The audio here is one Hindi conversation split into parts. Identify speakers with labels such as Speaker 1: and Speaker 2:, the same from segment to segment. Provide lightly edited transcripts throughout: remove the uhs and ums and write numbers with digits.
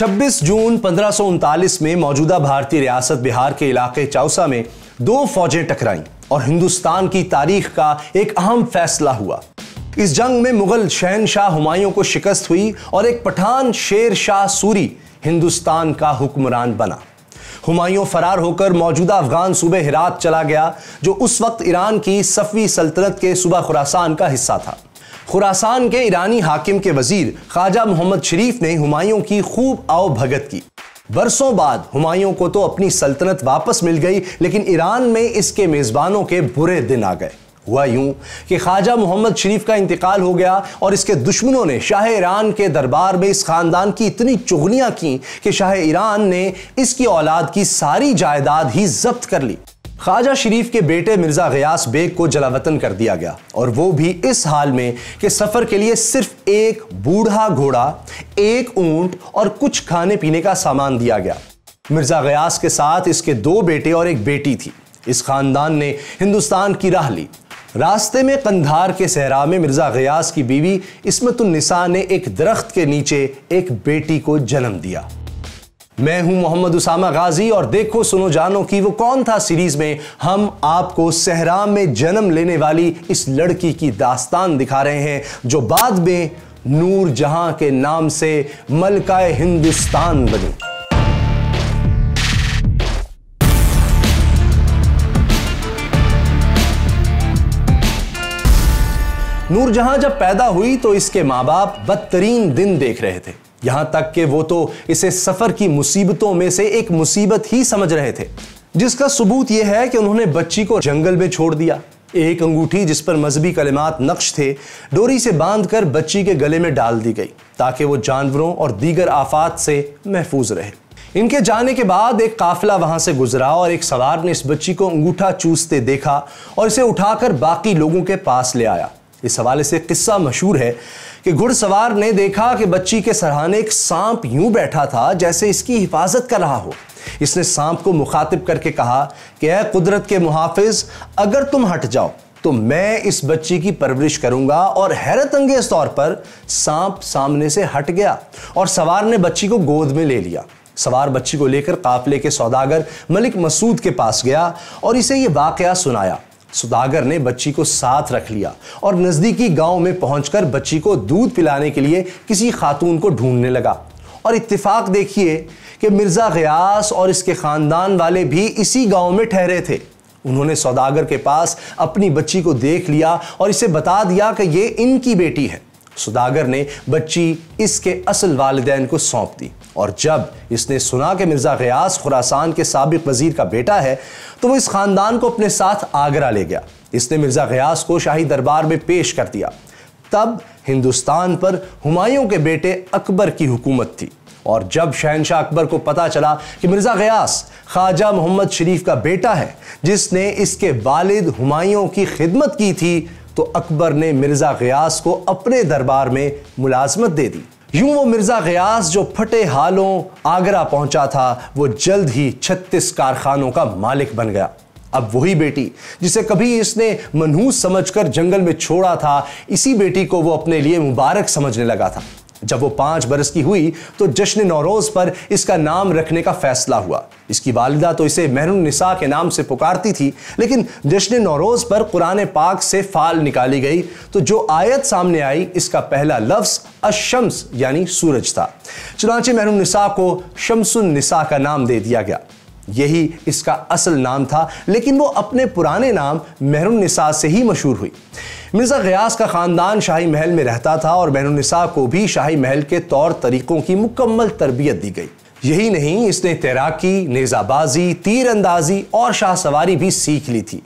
Speaker 1: 26 जून 1539 में मौजूदा भारतीय रियासत बिहार के इलाके चौसा में दो फौजें टकराईं और हिंदुस्तान की तारीख का एक अहम फैसला हुआ। इस जंग में मुगल शहनशाह हुमायूं को शिकस्त हुई और एक पठान शेर शाह सूरी हिंदुस्तान का हुक्मरान बना। हुमायूं फरार होकर मौजूदा अफगान सूबे हिरात चला गया, जो उस वक्त ईरान की सफवी सल्तनत के सूबा खुरासान का हिस्सा था। खुरासान के ईरानी हाकिम के वजीर ख्वाजा मोहम्मद शरीफ ने हुमायूं की खूब आवभगत की। बरसों बाद हुमायूं को तो अपनी सल्तनत वापस मिल गई, लेकिन ईरान में इसके मेजबानों के बुरे दिन आ गए। हुआ यूं कि ख्वाजा मोहम्मद शरीफ का इंतकाल हो गया और इसके दुश्मनों ने शाह ईरान के दरबार में इस खानदान की इतनी चुगलियां की कि शाह ईरान ने इसकी औलाद की सारी जायदाद ही जब्त कर ली। ख्वाजा शरीफ के बेटे मिर्जा गयास बेग को जलावतन कर दिया गया, और वो भी इस हाल में कि सफर के लिए सिर्फ एक बूढ़ा घोड़ा, एक ऊंट और कुछ खाने पीने का सामान दिया गया। मिर्जा गयास के साथ इसके दो बेटे और एक बेटी थी। इस खानदान ने हिंदुस्तान की राह ली। रास्ते में कंधार के सहरा में मिर्जा गयास की बीवी इस्मतुन्निसा ने एक दरख्त के नीचे एक बेटी को जन्म दिया। मैं हूं मोहम्मद उसामा गाजी और देखो सुनो जानो कि वो कौन था सीरीज में हम आपको सहरा में जन्म लेने वाली इस लड़की की दास्तान दिखा रहे हैं, जो बाद में नूर जहां के नाम से मलकाए हिंदुस्तान बनी। नूरजहां जब पैदा हुई तो इसके मां बाप बदतरीन दिन देख रहे थे, यहां तक कि वो तो इसे सफर की मुसीबतों में से एक मुसीबत ही समझ रहे थे, जिसका सबूत यह है कि उन्होंने बच्ची को जंगल में छोड़ दिया। एक अंगूठी जिस पर मजहबी कलिमात नक्श थे डोरी से बांधकर बच्ची के गले में डाल दी गई, ताकि वो जानवरों और दीगर आफात से महफूज रहे। इनके जाने के बाद एक काफिला वहां से गुजरा और एक सवार ने इस बच्ची को अंगूठा चूसते देखा और इसे उठाकर बाकी लोगों के पास ले आया। इस हवाले से किस्सा मशहूर है कि घुड़सवार ने देखा कि बच्ची के सरहाने एक सांप यूं बैठा था जैसे इसकी हिफाजत कर रहा हो। इसने सांप को मुखातिब करके कहा कि ऐ कुदरत के मुहाफिज, अगर तुम हट जाओ तो मैं इस बच्ची की परवरिश करूंगा। और हैरत अंगेज तौर पर सांप सामने से हट गया और सवार ने बच्ची को गोद में ले लिया। सवार बच्ची को लेकर काफिले के सौदागर मलिक मसूद के पास गया और इसे यह वाकया सुनाया। सौदागर ने बच्ची को साथ रख लिया और नजदीकी गांव में पहुंचकर बच्ची को दूध पिलाने के लिए किसी खातून को ढूंढने लगा। और इत्तेफाक देखिए कि मिर्जा गयास और इसके खानदान वाले भी इसी गांव में ठहरे थे। उन्होंने सौदागर के पास अपनी बच्ची को देख लिया और इसे बता दिया कि यह इनकी बेटी है। सौदागर ने बच्ची इसके असल वालिदैन को सौंप दी, और जब इसने सुना कि मिर्जा गयास खुरासान के साबिक वजीर का बेटा है तो वो इस खानदान को अपने साथ आगरा ले गया। इसने मिर्जा गयास को शाही दरबार में पेश कर दिया। तब हिंदुस्तान पर हुमायूं के बेटे अकबर की हुकूमत थी, और जब शहनशाह अकबर को पता चला कि मिर्जा गयास ख्वाजा मोहम्मद शरीफ का बेटा है जिसने इसके वालिद हुमायूं की खिदमत की थी, तो अकबर ने मिर्जा गयास को अपने दरबार में मुलाजमत दे दी। यूं वो मिर्जा गयास जो फटे हालों आगरा पहुंचा था, वो जल्द ही 36 कारखानों का मालिक बन गया। अब वही बेटी जिसे कभी इसने मनहूस समझकर जंगल में छोड़ा था, इसी बेटी को वो अपने लिए मुबारक समझने लगा था। जब वो 5 बरस की हुई तो जश्न नौरोज पर इसका नाम रखने का फैसला हुआ। इसकी वालिदा तो इसे मेहरुन्निसा के नाम से पुकारती थी, लेकिन जश्न नौरोज पर कुरान पाक से फाल निकाली गई तो जो आयत सामने आई, इसका पहला लफ्ज अशम्स यानी सूरज था। चुनांचे मेहरुन्निसा को शम्सुन्निसा का नाम दे दिया गया। यही इसका असल नाम था, लेकिन वो अपने पुराने नाम मेहरुन्निसा से ही मशहूर हुई। मिर्जा गयास का खानदान शाही महल में रहता था और मेहरुन्निसा को भी शाही महल के तौर तरीकों की मुकम्मल तरबियत दी गई। यही नहीं, इसने तैराकी, नेजाबाजी, तीर अंदाजी और शाह सवारी भी सीख ली थी।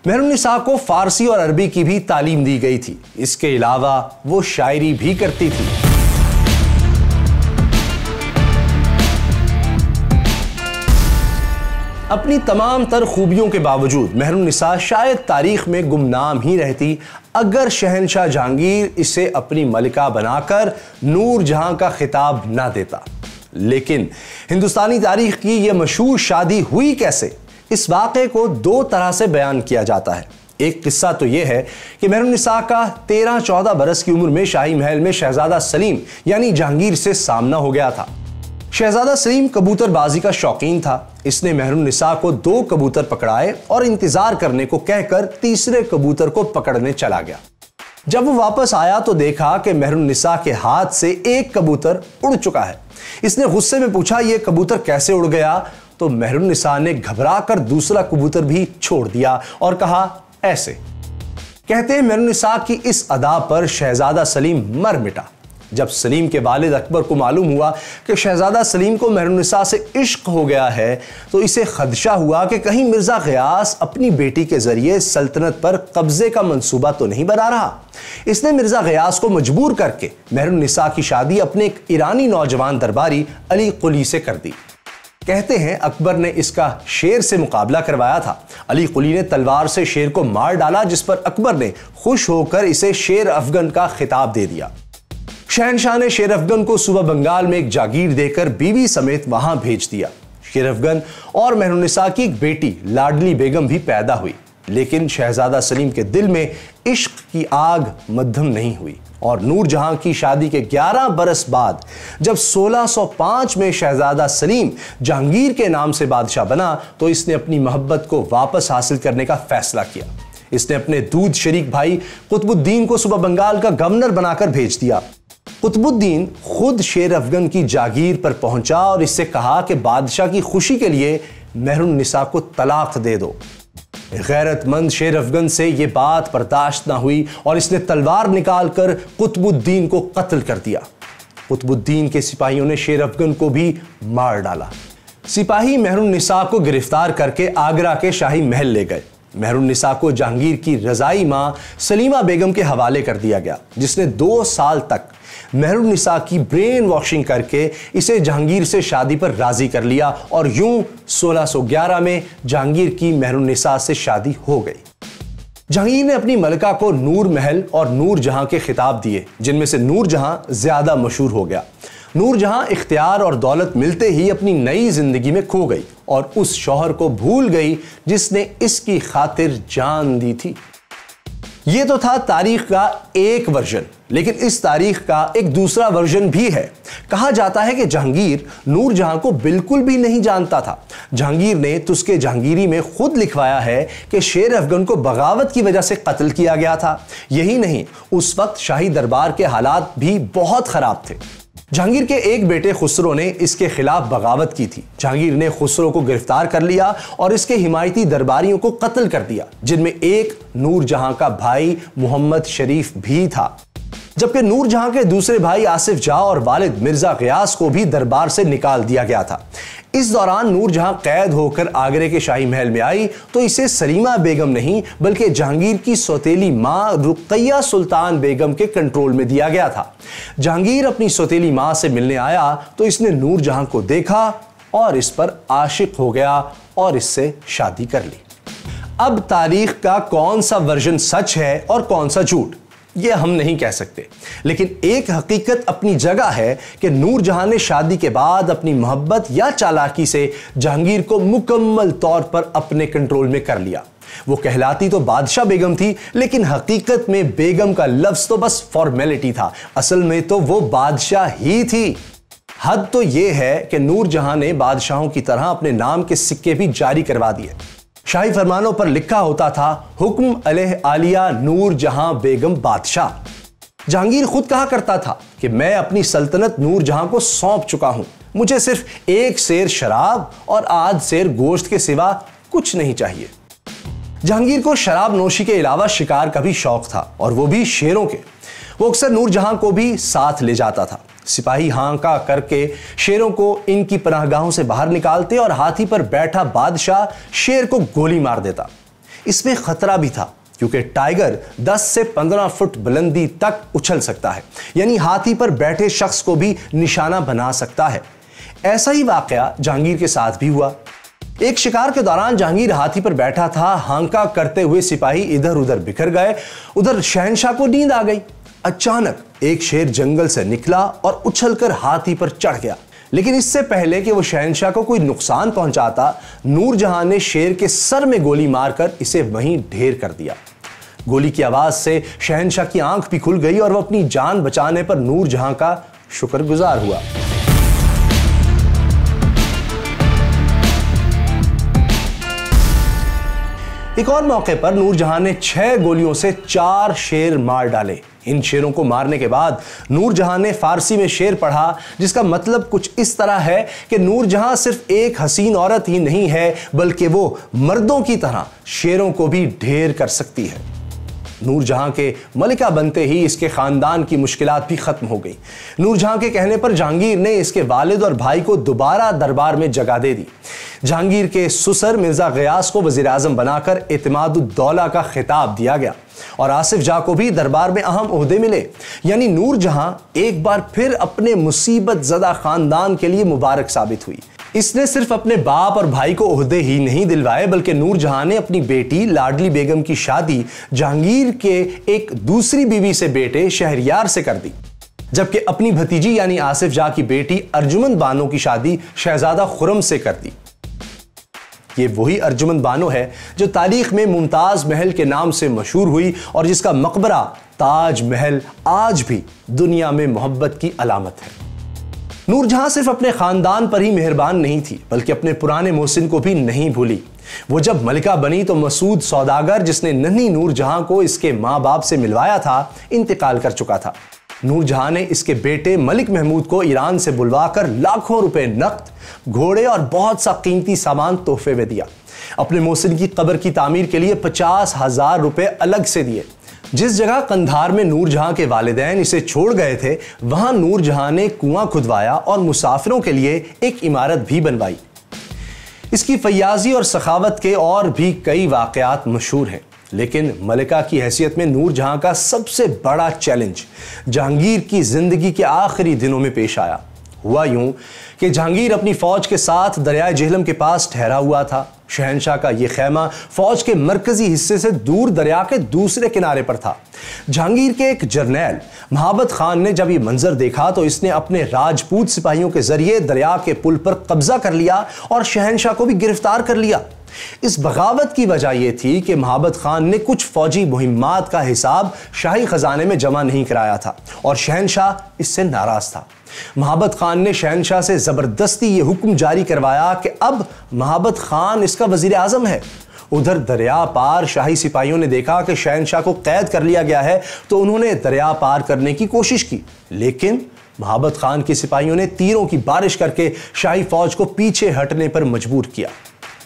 Speaker 1: मेहरुन्निसा को फारसी और अरबी की भी तालीम दी गई थी। इसके अलावा वो शायरी भी करती थी। अपनी तमाम तर खूबियों के बावजूद मेहरुन्निसा शायद तारीख में गुमनाम ही रहती अगर शहनशाह जहांगीर इसे अपनी मलिका बनाकर नूर जहां का खिताब ना देता। लेकिन हिंदुस्तानी तारीख की यह मशहूर शादी हुई कैसे, इस वाक़े को 2 तरह से बयान किया जाता है। एक किस्सा तो यह है कि मेहरुन्निसा का 13-14 बरस की उम्र में शाही महल में शहजादा सलीम यानी जहांगीर से सामना हो गया था। शहजादा सलीम कबूतरबाजी का शौकीन था। इसने मेहरुन्निसा को 2 कबूतर पकड़ाए और इंतजार करने को कहकर तीसरे कबूतर को पकड़ने चला गया। जब वो वापस आया तो देखा कि मेहरुन्निसा के हाथ से एक कबूतर उड़ चुका है। इसने गुस्से में पूछा, यह कबूतर कैसे उड़ गया? तो मेहरुन्निसा ने घबराकर दूसरा कबूतर भी छोड़ दिया और कहा, ऐसे। कहते हैं मेहरुन्निसा की इस अदा पर शहजादा सलीम मर मिटा। जब सलीम के वालिद अकबर को मालूम हुआ कि शहजादा सलीम को मेहरुन्निसा से इश्क हो गया है तो इसे खदशा हुआ कि कहीं मिर्जा गियास अपनी बेटी के जरिए सल्तनत पर कब्जे का मंसूबा तो नहीं बना रहा। इसने मिर्जा गियास को मजबूर करके मेहरुन्निसा की शादी अपने एक ईरानी नौजवान दरबारी अली कुली से कर दी। कहते हैं अकबर ने इसका शेर से मुकाबला करवाया था। अली कुली ने तलवार से शेर को मार डाला, जिस पर अकबर ने खुश होकर इसे शेर अफगन का खिताब दे दिया। शहनशाह ने शेर अफगन को सूबा बंगाल में एक जागीर देकर बीवी समेत वहां भेज दिया। शेर अफगन और मेहरुन्निसा की एक बेटी लाडली बेगम भी पैदा हुई, लेकिन शहजादा सलीम के दिल में इश्क की आग मद्धम नहीं हुई और नूरजहां की शादी के 11 बरस बाद जब 1605 में शहजादा सलीम जहांगीर के नाम से बादशाह बना तो इसने अपनी मोहब्बत को वापस हासिल करने का फैसला किया। इसने अपने दूध शरीक भाई कुतुबुद्दीन को सूबा बंगाल का गवर्नर बनाकर भेज दिया। कुतुबुद्दीन खुद शेर अफगन की जागीर पर पहुंचा और इससे कहा कि बादशाह की खुशी के लिए मेहरुन्निसा को तलाक दे दो। गैरतमंद शेर अफगन से यह बात बर्दाश्त ना हुई और इसने तलवार निकालकर कुतुबुद्दीन को कत्ल कर दिया। कुतुबुद्दीन के सिपाहियों ने शेर अफगन को भी मार डाला। सिपाही मेहरुन्निसा को गिरफ्तार करके आगरा के शाही महल ले गए। मेहरुन्निसा को जहांगीर की रजाई मां सलीमा बेगम के हवाले कर दिया गया, जिसने 2 साल तक मेहरुन्निसा की ब्रेन वॉशिंग करके इसे जहांगीर से शादी पर राजी कर लिया और यूं 1611 में जहांगीर की मेहरुन्निसा से शादी हो गई। जहांगीर ने अपनी मलका को नूर महल और नूरजहां के खिताब दिए, जिनमें से नूरजहां ज्यादा मशहूर हो गया। नूरजहां इख्तियार और दौलत मिलते ही अपनी नई जिंदगी में खो गई और उस शौहर को भूल गई जिसने इसकी खातिर जान दी थी। यह तो था तारीख का एक वर्जन, लेकिन इस तारीख का एक दूसरा वर्जन भी है। कहा जाता है कि जहांगीर नूरजहां को बिल्कुल भी नहीं जानता था। जहांगीर ने तुस्के जहांगीरी में खुद लिखवाया है कि शेर अफगन को बगावत की वजह से कत्ल किया गया था। यही नहीं, उस वक्त शाही दरबार के हालात भी बहुत खराब थे। जहांगीर के एक बेटे खुसरो ने इसके खिलाफ बगावत की थी। जहांगीर ने खुसरो को गिरफ्तार कर लिया और इसके हिमायती दरबारियों को कत्ल कर दिया, जिनमें एक नूरजहां का भाई मोहम्मद शरीफ भी था। जबकि नूरजहां के दूसरे भाई आसिफ जाह और वालिद मिर्जा गियास को भी दरबार से निकाल दिया गया था। इस दौरान नूरजहां कैद होकर आगरे के शाही महल में आई तो इसे सलीमा बेगम नहीं बल्कि जहांगीर की सौतेली मां रुकैया सुल्तान बेगम के कंट्रोल में दिया गया था। जहांगीर अपनी सौतेली मां से मिलने आया तो इसने नूरजहां को देखा और इस पर आशिक हो गया और इससे शादी कर ली। अब तारीख का कौन सा वर्जन सच है और कौन सा झूठ, यह हम नहीं कह सकते, लेकिन एक हकीकत अपनी जगह है कि नूरजहां ने शादी के बाद अपनी मोहब्बत या चालाकी से जहांगीर को मुकम्मल तौर पर अपने कंट्रोल में कर लिया। वो कहलाती तो बादशाह बेगम थी, लेकिन हकीकत में बेगम का लफ्ज तो बस फॉर्मेलिटी था। असल में तो वो बादशाह ही थी। हद तो यह है कि नूरजहां ने बादशाहों की तरह अपने नाम के सिक्के भी जारी करवा दिए। शाही फरमानों पर लिखा होता था, हुक्म अलह आलिया नूरजहां बेगम बादशाह। जहांगीर खुद कहा करता था कि मैं अपनी सल्तनत नूरजहां को सौंप चुका हूं, मुझे सिर्फ 1 सेर शराब और आध सेर गोश्त के सिवा कुछ नहीं चाहिए। जहांगीर को शराब नोशी के अलावा शिकार का भी शौक था, और वो भी शेरों के। वो अक्सर नूरजहां को भी साथ ले जाता था। सिपाही हांका करके शेरों को इनकी पनाहगाहों से बाहर निकालते और हाथी पर बैठा बादशाह शेर को गोली मार देता। इसमें खतरा भी था, क्योंकि टाइगर 10 से 15 फुट बुलंदी तक उछल सकता है, यानी हाथी पर बैठे शख्स को भी निशाना बना सकता है। ऐसा ही वाकया जहांगीर के साथ भी हुआ। एक शिकार के दौरान जहांगीर हाथी पर बैठा था, हांका करते हुए सिपाही इधर उधर बिखर गए। उधर शहनशाह को नींद आ गई। अचानक एक शेर जंगल से निकला और उछलकर हाथी पर चढ़ गया, लेकिन इससे पहले कि वो शहनशाह को कोई नुकसान पहुंचाता, नूरजहां ने शेर के सर में गोली मारकर इसे वहीं ढेर कर दिया। गोली की आवाज से शहनशाह की आंख भी खुल गई और वो अपनी जान बचाने पर नूरजहां का शुक्रगुजार हुआ। एक और मौके पर नूरजहां ने 6 गोलियों से 4 शेर मार डाले। इन शेरों को मारने के बाद नूरजहां ने फारसी में शेर पढ़ा, जिसका मतलब कुछ इस तरह है कि नूरजहां सिर्फ एक हसीन औरत ही नहीं है, बल्कि वो मर्दों की तरह शेरों को भी ढेर कर सकती है। नूरजहां के मलिका बनते ही इसके खानदान की मुश्किलात भी खत्म हो गई। नूरजहां के कहने पर जहांगीर ने इसके वालिद और भाई को दोबारा दरबार में जगह दे दी। जहांगीर के सुसर मिर्जा गयास को वजीर आजम बनाकर इत्मादुद्दौला का खिताब दिया गया और आसिफ जाह को भी दरबार में अहम ओहदे मिले। यानी नूरजहां एक बार फिर अपने मुसीबत ज़दा खानदान के लिए मुबारक साबित हुई। इसने सिर्फ अपने बाप और भाई को ओहदे ही नहीं दिलवाए, बल्कि नूरजहां ने अपनी बेटी लाडली बेगम की शादी जहांगीर के एक दूसरी बीवी से बेटे शहरयार से कर दी, जबकि अपनी भतीजी यानी आसिफ जाह की बेटी अर्जुमंद बानो की शादी शहजादा खुर्रम से कर दी। ये वही अर्जुमंद बानो है जो तारीख में मुमताज महल के नाम से मशहूर हुई और जिसका मकबरा ताज महल आज भी दुनिया में मोहब्बत की अलामत है। नूरजहां सिर्फ अपने खानदान पर ही मेहरबान नहीं थी, बल्कि अपने पुराने मोहसिन को भी नहीं भूली। वो जब मलिका बनी तो मसूद सौदागर, जिसने नन्ही नूरजहां को इसके माँ बाप से मिलवाया था, इंतकाल कर चुका था। नूरजहां ने इसके बेटे मलिक महमूद को ईरान से बुलवाकर लाखों रुपए नकद, घोड़े और बहुत सा कीमती सामान तोहफे में दिया। अपने मोहसिन की कब्र की तामीर के लिए 50,000 रुपए अलग से दिए। जिस जगह कंधार में नूरजहां के वालिदैन इसे छोड़ गए थे, वहां नूरजहां ने कुआं खुदवाया और मुसाफिरों के लिए एक इमारत भी बनवाई। इसकी फयाजी और सखावत के और भी कई वाकयात मशहूर हैं, लेकिन मलिका की हैसियत में नूरजहां का सबसे बड़ा चैलेंज जहांगीर की जिंदगी के आखिरी दिनों में पेश आया। हुआ यूं कि जहांगीर अपनी फौज के साथ दरियाए जेहलम के पास ठहरा हुआ था। शहंशाह का यह खैमा फौज के मरकजी हिस्से से दूर दरिया के दूसरे किनारे पर था। जहांगीर के एक जर्नैल महाबत खान ने जब यह मंजर देखा तो इसने अपने राजपूत सिपाहियों के जरिए दरिया के पुल पर कब्जा कर लिया और शहंशाह को भी गिरफ्तार कर लिया। इस बगावत की वजह यह थी कि महाबत खान ने कुछ फौजी मुहिम्मात का हिसाब शाही खजाने में जमा नहीं कराया था और शहंशाह इससे नाराज था। महाबत खान ने शहंशाह से जबरदस्ती यह हुक्म जारी करवाया कि अब महाबत खान इसका वजीर आजम है। उधर दरिया पार शाही सिपाहियों ने देखा कि शहंशाह को कैद कर लिया गया है, तो उन्होंने दरिया पार करने की कोशिश की, लेकिन महाबत खान के सिपाहियों ने तीरों की बारिश करके शाही फौज को पीछे हटने पर मजबूर किया।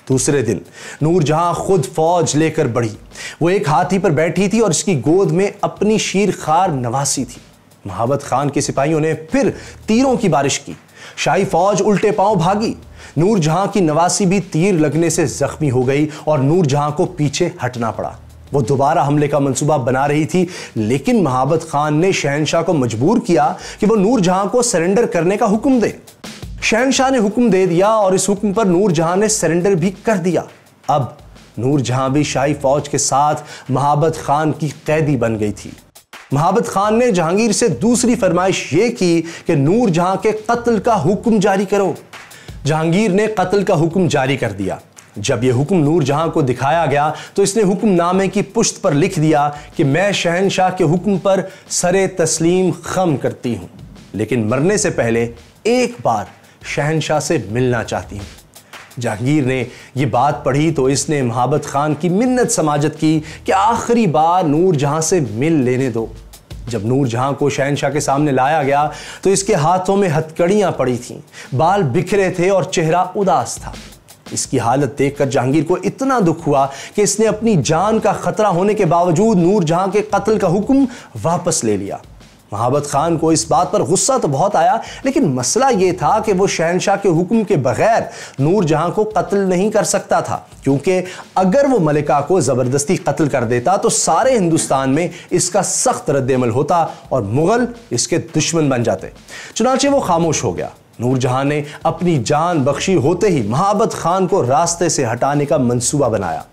Speaker 1: दूसरे दिन नूरजहां खुद फौज लेकर बढ़ी। वो एक हाथी पर बैठी थी और इसकी गोद में अपनी शीरखार नवासी थी। महाबत खान के सिपाहियों ने फिर तीरों की बारिश की। शाही फौज उल्टे पांव भागी। नूरजहां की नवासी भी तीर लगने से जख्मी हो गई और नूरजहां को पीछे हटना पड़ा। वो दोबारा हमले का मंसूबा बना रही थी, लेकिन महाबत खान ने शहंशाह को मजबूर किया कि वो नूरजहां को सरेंडर करने का हुक्म दे। शहंशाह ने हुक्म दे दिया और इस हुक्म पर नूरजहां ने सरेंडर भी कर दिया। अब नूरजहां भी शाही फौज के साथ महाबत खान की कैदी बन गई थी। महाबत खान ने जहांगीर से दूसरी फरमाइश यह की कि नूरजहां के कत्ल का हुक्म जारी करो। जहांगीर ने कत्ल का हुक्म जारी कर दिया। जब यह हुक्म नूरजहां को दिखाया गया तो इसने हुक्मनामे की पुश्त पर लिख दिया कि मैं शहंशाह के हुक्म पर सरे तस्लीम खम करती हूं, लेकिन मरने से पहले एक बार शहंशाह से मिलना चाहती हूं। जहांगीर ने यह बात पढ़ी तो इसने महाबत खान की मिन्नत समाजत की कि आखिरी बार नूरजहां से मिल लेने दो। जब नूरजहां को शहंशाह के सामने लाया गया तो इसके हाथों में हथकड़ियां पड़ी थीं, बाल बिखरे थे और चेहरा उदास था। इसकी हालत देखकर जहांगीर को इतना दुख हुआ कि इसने अपनी जान का खतरा होने के बावजूद नूरजहां के कत्ल का हुक्म वापस ले लिया। महाबत खान को इस बात पर गुस्सा तो बहुत आया, लेकिन मसला यह था कि वो शहंशाह के हुक्म के बगैर नूरजहां को कत्ल नहीं कर सकता था, क्योंकि अगर वो मलिका को जबरदस्ती कत्ल कर देता तो सारे हिंदुस्तान में इसका सख्त रद्द-ए-अमल होता और मुगल इसके दुश्मन बन जाते। चुनांचे वो खामोश हो गया। नूरजहां ने अपनी जान बख्शी होते ही महाबत खान को रास्ते से हटाने का मंसूबा बनाया।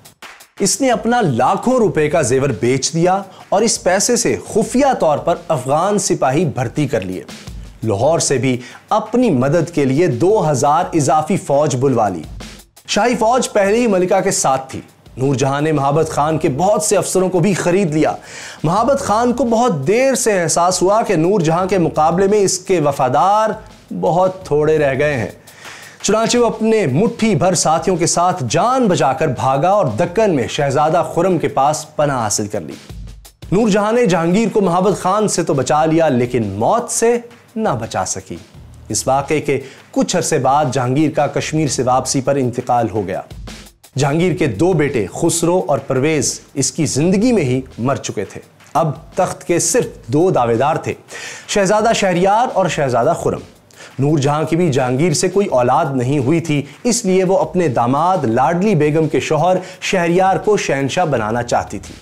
Speaker 1: इसने अपना लाखों रुपए का जेवर बेच दिया और इस पैसे से खुफिया तौर पर अफगान सिपाही भर्ती कर लिए। लाहौर से भी अपनी मदद के लिए 2000 इजाफी फौज बुलवा ली। शाही फौज पहले ही मलिका के साथ थी। नूरजहां ने महाबत खान के बहुत से अफसरों को भी खरीद लिया। महाबत खान को बहुत देर से एहसास हुआ कि नूरजहां के मुकाबले में इसके वफादार बहुत थोड़े रह गए हैं। चुनांचे वो अपने मुट्ठी भर साथियों के साथ जान बचाकर भागा और दक्कन में शहजादा खुर्रम के पास पनाह हासिल कर ली। नूरजहां ने जहांगीर को महाबत खान से तो बचा लिया, लेकिन मौत से ना बचा सकी। इस वाक़े के कुछ अरसे बाद जहांगीर का कश्मीर से वापसी पर इंतकाल हो गया। जहांगीर के 2 बेटे खुसरो और परवेज इसकी जिंदगी में ही मर चुके थे। अब तख्त के सिर्फ 2 दावेदार थे, शहजादा शहरयार और शहजादा खुर्रम। नूरजहां की भी जहांगीर से कोई औलाद नहीं हुई थी, इसलिए वो अपने दामाद लाडली बेगम के शौहर शहरयार को शहंशाह बनाना चाहती थी।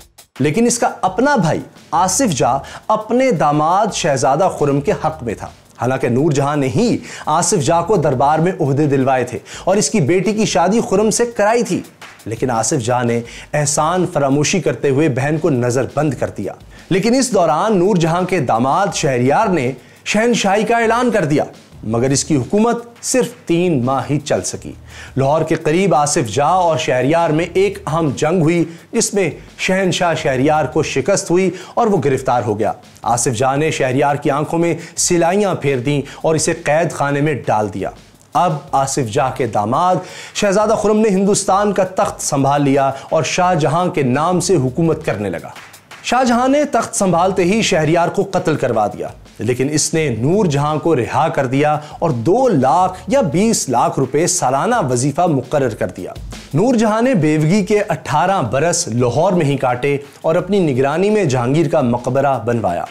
Speaker 1: लेकिन इसका अपना भाई आसिफ जाह अपने दामाद शहजादा खुर्रम के हक में था। हालांकि नूरजहां ने ही आसिफ जाह को दरबार में ओहदे दिलवाए थे और इसकी बेटी की शादी खुर्रम से कराई थी, लेकिन आसिफ जाह ने एहसान फरामोशी करते हुए बहन को नजरबंद कर दिया। लेकिन इस दौरान नूरजहां के दामाद शहरयार ने शहनशाही का ऐलान कर दिया, मगर इसकी हुकूमत सिर्फ 3 माह ही चल सकी। लाहौर के करीब आसिफ जाह और शहरयार में एक अहम जंग हुई, जिसमें शहनशाह शहरयार को शिकस्त हुई और वो गिरफ्तार हो गया। आसिफ जाह ने शहरयार की आंखों में सिलाइयां फेर दी और इसे कैद खाने में डाल दिया। अब आसिफ जाह के दामाद शहजादा खुर्रम ने हिंदुस्तान का तख्त संभाल लिया और शाहजहां के नाम से हुकूमत करने लगा। शाहजहां ने तख्त संभालते ही शहरयार को कत्ल करवा दिया, लेकिन इसने नूरजहां को रिहा कर दिया और 2 लाख या 20 लाख रुपए सालाना वजीफा मुकर्रर कर दिया। नूरजहां ने बेवगी के 18 बरस लाहौर में ही काटे और अपनी निगरानी में जहांगीर का मकबरा बनवाया।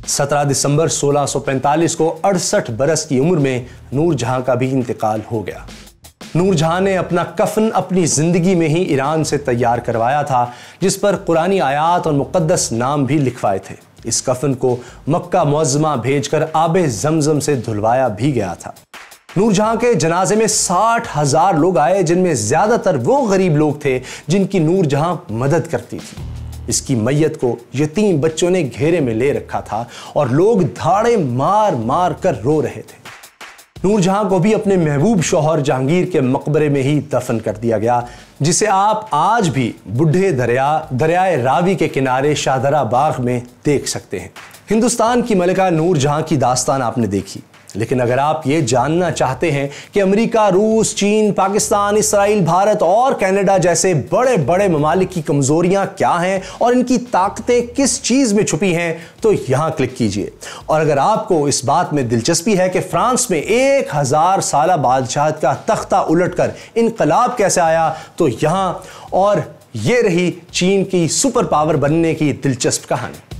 Speaker 1: 17 दिसंबर 1645 को 68 बरस की उम्र में नूरजहां का भी इंतकाल हो गया। नूरजहां ने अपना कफन अपनी जिंदगी में ही ईरान से तैयार करवाया था, जिस पर कुरानी आयात और मुकद्दस नाम भी लिखवाए थे। इस कफन को मक्का मुअज़्ज़मा भेजकर आबे ज़मज़म से धुलवाया भी गया था। नूरजहां के जनाजे में 60,000 लोग आए, जिनमें ज्यादातर वो गरीब लोग थे जिनकी नूरजहां मदद करती थी। इसकी मैयत को यतीम बच्चों ने घेरे में ले रखा था और लोग धाड़े मार मार कर रो रहे थे। नूरजहां को भी अपने महबूब शौहर जहांगीर के मकबरे में ही दफन कर दिया गया, जिसे आप आज भी बूढ़े दरियाए रावी के किनारे शाहदरा बाग में देख सकते हैं। हिंदुस्तान की मलिका नूरजहां की दास्तान आपने देखी, लेकिन अगर आप ये जानना चाहते हैं कि अमेरिका, रूस, चीन, पाकिस्तान, इसराइल, भारत और कनाडा जैसे बड़े बड़े ममालिक की कमजोरियां क्या हैं और इनकी ताकतें किस चीज में छुपी हैं, तो यहां क्लिक कीजिए। और अगर आपको इस बात में दिलचस्पी है कि फ्रांस में 1000 साला बादशाहत का तख्ता उलटकर इनकलाब कैसे आया, तो यहां और ये रही चीन की सुपर पावर बनने की दिलचस्प कहानी।